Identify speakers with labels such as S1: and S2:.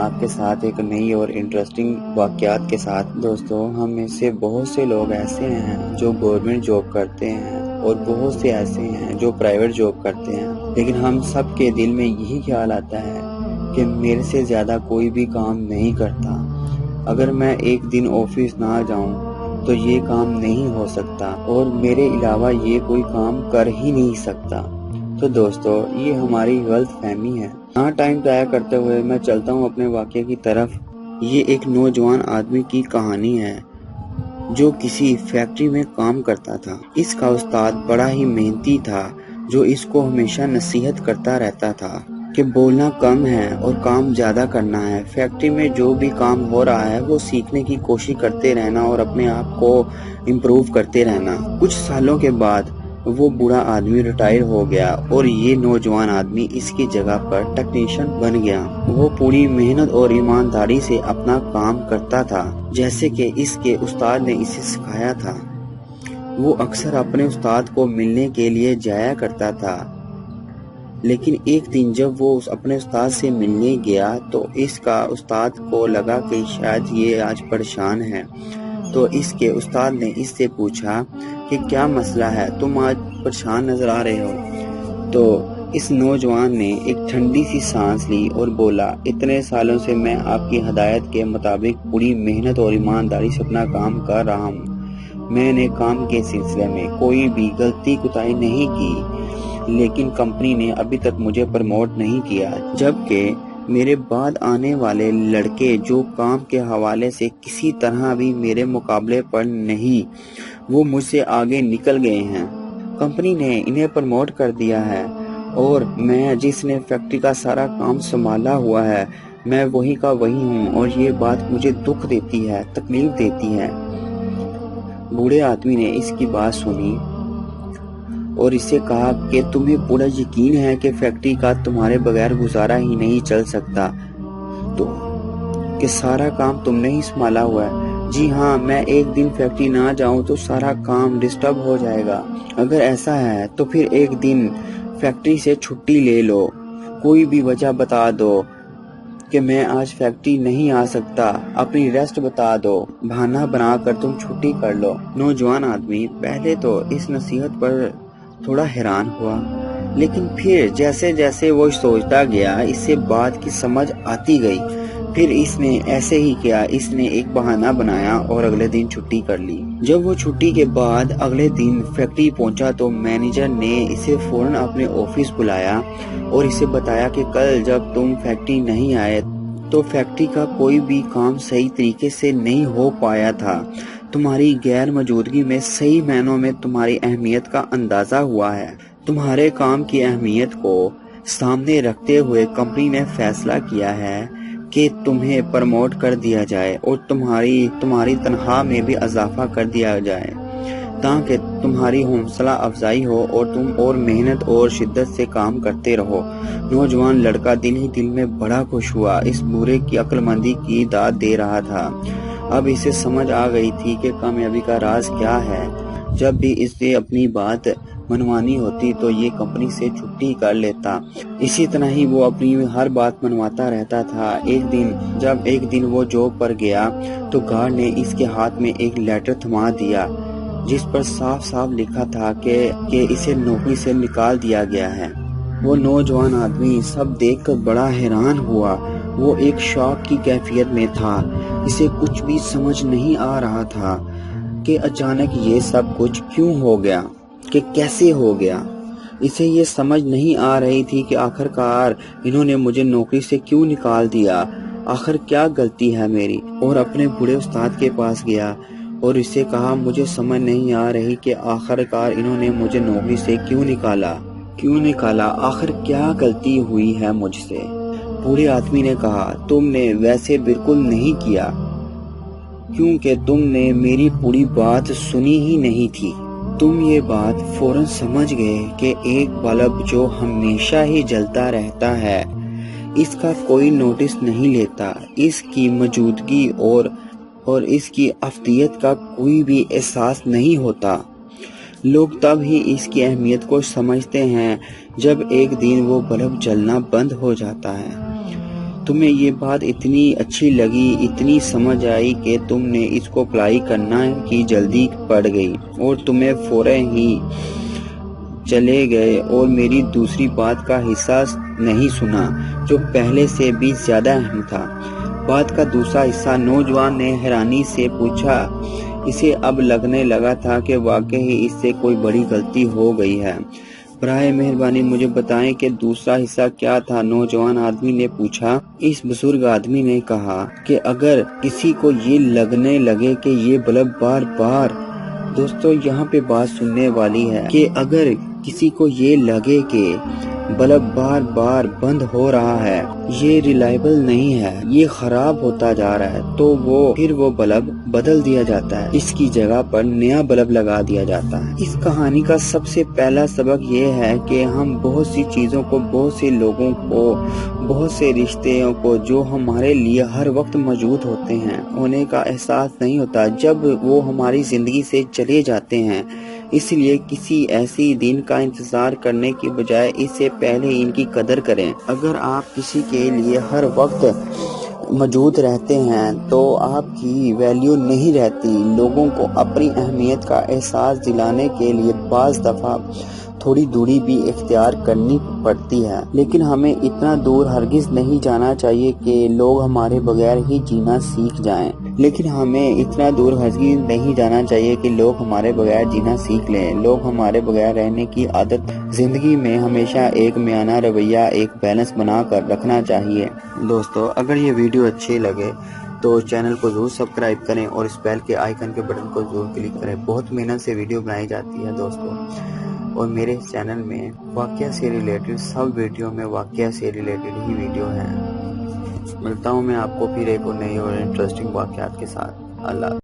S1: آپ کے ساتھ ایک نئی اور انٹرسٹنگ واقعات کے ساتھ۔ دوستو، ہم میں سے بہت سے لوگ ایسے ہیں جو گورنمنٹ جاب کرتے ہیں اور بہت سے ایسے ہیں جو پرائیویٹ جاب کرتے ہیں، لیکن ہم سب کے دل میں یہی خیال آتا ہے کہ میرے سے زیادہ کوئی بھی کام نہیں کرتا۔ اگر میں ایک دن آفس نہ جاؤں تو یہ کام نہیں ہو سکتا اور میرے علاوہ یہ کوئی کام کر ہی نہیں سکتا۔ تو دوستو، یہ ہماری غلط فہمی ہے۔ ٹائم ضائع کرتے ہوئے میں چلتا ہوں اپنے واقعے کی طرف۔ یہ ایک نوجوان آدمی کی کہانی ہے جو کسی فیکٹری میں کام کرتا تھا۔ اس کا استاد بڑا ہی محنتی تھا جو اس کو ہمیشہ نصیحت کرتا رہتا تھا کہ بولنا کم ہے اور کام زیادہ کرنا ہے۔ فیکٹری میں جو بھی کام ہو رہا ہے وہ سیکھنے کی کوشش کرتے رہنا اور اپنے آپ کو امپروو کرتے رہنا۔ کچھ سالوں کے بعد وہ بوڑھا آدمی ریٹائر ہو گیا اور یہ نوجوان آدمی اس کی جگہ پر ٹیکنیشین بن گیا۔ وہ پوری محنت اور ایمانداری سے اپنا کام کرتا تھا جیسے کہ اس کے استاد نے اسے سکھایا تھا۔ وہ اکثر اپنے استاد کو ملنے کے لیے جایا کرتا تھا، لیکن ایک دن جب وہ اپنے استاد سے ملنے گیا تو اس کا استاد کو لگا کہ شاید یہ آج پریشان ہے۔ تو اس کے استاد نے اس سے پوچھا کہ کیا مسئلہ ہے، تم آج پریشان نظر آ رہے ہو؟ تو اس نوجوان نے ایک ٹھنڈی سی سانس لی اور بولا، اتنے سالوں سے میں آپ کی ہدایت کے مطابق پوری محنت اور ایمانداری سے اپنا کام کر رہا ہوں۔ میں نے کام کے سلسلے میں کوئی بھی غلطی کوتاہی نہیں کی، لیکن کمپنی نے ابھی تک مجھے پروموٹ نہیں کیا، جبکہ میرے بعد آنے والے لڑکے جو کام کے حوالے سے کسی طرح بھی میرے مقابلے پر نہیں، وہ مجھ سے آگے نکل گئے ہیں۔ کمپنی نے انہیں پروموٹ کر دیا ہے اور میں جس نے فیکٹری کا سارا کام سنبھالا ہوا ہے، میں وہی کا وہی ہوں اور یہ بات مجھے دکھ دیتی ہے، تکلیف دیتی ہے۔ بوڑھے آدمی نے اس کی بات سنی اور اس سے کہا کہ تمہیں پورا یقین ہے کہ فیکٹری کا تمہارے بغیر گزارا ہی نہیں چل سکتا، تو کہ سارا کام تم نے ہی سنبھالا ہوا ہے؟ جی ہاں، میں ایک دن فیکٹری نہ جاؤں تو سارا کام ڈسٹرب ہو جائے گا۔ اگر ایسا ہے تو پھر ایک دن فیکٹری سے چھٹی لے لو، کوئی بھی وجہ بتا دو کہ میں آج فیکٹری نہیں آ سکتا، اپنی ریسٹ بتا دو، بہانہ بنا کر تم چھٹی کر لو۔ نوجوان آدمی پہلے تو اس نصیحت پر تھوڑا حیران ہوا، لیکن پھر جیسے جیسے وہ سوچتا گیا اس سے بات کی سمجھ آتی گئی۔ پھر اس نے ایسے ہی کیا، اس نے ایک بہانہ بنایا اور اگلے دن چھٹی کر لی۔ جب وہ چھٹی کے بعد اگلے دن فیکٹری پہنچا تو مینیجر نے اسے فوراً اپنے آفس بلایا اور اسے بتایا کہ کل جب تم فیکٹری نہیں آئے تو فیکٹری کا کوئی بھی کام صحیح طریقے سے نہیں ہو پایا تھا۔ تمہاری غیر موجودگی میں صحیح معنوں میں تمہاری اہمیت کا اندازہ ہوا ہے۔ تمہارے کام کی اہمیت کو سامنے رکھتے ہوئے کمپنی نے فیصلہ کیا ہے کہ تمہیں پروموٹ کر دیا جائے اور تمہاری تنخواہ میں بھی اضافہ کر دیا جائے تاکہ تمہاری حوصلہ افزائی ہو اور تم اور محنت اور شدت سے کام کرتے رہو۔ نوجوان لڑکا دل ہی دل میں بڑا خوش ہوا، اس بوڑھے کی عقل مندی کی داد دے رہا تھا۔ اب اسے سمجھ آ گئی تھی کہ کامیابی کا راز کیا ہے۔ جب بھی اسے اپنی بات منوانی ہوتی تو یہ کمپنی سے چھٹی کر لیتا۔ اسی طرح ہی وہ اپنی ہر بات منواتا رہتا تھا۔ ایک دن وہ جاب پر گیا تو گارڈ نے اس کے ہاتھ میں ایک لیٹر تھما دیا جس پر صاف صاف لکھا تھا کہ اسے نوکری سے نکال دیا گیا ہے۔ وہ نوجوان آدمی سب دیکھ کر بڑا حیران ہوا، وہ ایک شاک کی کیفیت میں تھا۔ اسے کچھ بھی سمجھ نہیں آ رہا تھا کہ اچانک یہ سب کچھ کیوں ہو گیا، کہ کیسے ہو گیا۔ اسے یہ سمجھ نہیں آ رہی تھی کہ آخرکار انہوں نے مجھے نوکری سے کیوں نکال دیا، آخر کیا غلطی ہے میری۔ اور اپنے بڑے استاد کے پاس گیا اور اسے کہا، مجھے سمجھ نہیں آ رہی کہ آخرکار انہوں نے مجھے نوکری سے کیوں نکالا، آخر کیا غلطی ہوئی ہے مجھ سے۔ بوڑھے آدمی نے کہا، تم نے ویسے بالکل نہیں کیا کیونکہ تم نے میری پوری بات سنی ہی نہیں تھی۔ تم یہ بات فوراً سمجھ گئے کہ ایک بلب جو ہمیشہ ہی جلتا رہتا ہے اس کا کوئی نوٹس نہیں لیتا، اس کی موجودگی اور اس کی افادیت کا کوئی بھی احساس نہیں ہوتا۔ لوگ تب ہی اس کی اہمیت کو سمجھتے ہیں جب ایک دن وہ بلب جلنا بند ہو جاتا ہے۔ تمہیں یہ بات اتنی اچھی لگی، اتنی سمجھ آئی کہ تم نے اس کو اپلائی کرنا کی جلدی پڑ گئی اور تمہیں فوراً ہی چلے گئے اور میری دوسری بات کا حصہ نہیں سنا جو پہلے سے بھی زیادہ اہم تھا۔ بات کا دوسرا حصہ نوجوان نے حیرانی سے پوچھا۔ اسے اب لگنے لگا تھا کہ واقعی اس سے کوئی بڑی غلطی ہو گئی ہے۔ براہ مہربانی مجھے بتائیں کہ دوسرا حصہ کیا تھا؟ نوجوان آدمی نے پوچھا۔ اس بزرگ آدمی نے کہا کہ اگر کسی کو یہ لگنے لگے کہ یہ بلب بار بار، دوستو یہاں پہ بات سننے والی ہے، کہ اگر کسی کو یہ لگے کہ بلب بار بار بند ہو رہا ہے، یہ ریلائبل نہیں ہے، یہ خراب ہوتا جا رہا ہے، تو پھر وہ بلب بدل دیا جاتا ہے، اس کی جگہ پر نیا بلب لگا دیا جاتا ہے۔ اس کہانی کا سب سے پہلا سبق یہ ہے کہ ہم بہت سی چیزوں کو، بہت سے لوگوں کو، بہت سے رشتوں کو جو ہمارے لیے ہر وقت موجود ہوتے ہیں، ہونے کا احساس نہیں ہوتا جب وہ ہماری زندگی سے چلے جاتے ہیں۔ اس لیے کسی ایسی دن کا انتظار کرنے کی بجائے اس سے پہلے ان کی قدر کریں۔ اگر آپ کسی کے لیے ہر وقت موجود رہتے ہیں تو آپ کی ویلیو نہیں رہتی۔ لوگوں کو اپنی اہمیت کا احساس دلانے کے لیے بعض دفعہ تھوڑی دوری بھی اختیار کرنی پڑتی ہے، لیکن ہمیں اتنا دور ہرگز نہیں جانا چاہیے کہ لوگ ہمارے بغیر ہی جینا سیکھ جائیں۔ لوگ ہمارے بغیر رہنے کی عادت زندگی میں ہمیشہ ایک میانہ رویہ، ایک بیلنس بنا کر رکھنا چاہیے۔ دوستو اگر یہ ویڈیو اچھی لگے تو چینل کو ضرور سبسکرائب کریں اور اس بیل کے آئیکن کے بٹن کو ضرور کلک کریں۔ بہت محنت سے ویڈیو بنائی جاتی ہے دوستو، اور میرے چینل میں واقعہ سے ریلیٹڈ سب ویڈیو میں واقعہ سے ریلیٹڈ ہی ویڈیو ہیں۔ ملتا ہوں میں آپ کو پھر ایک اور نئی اور انٹرسٹنگ واقعات کے ساتھ۔ اللہ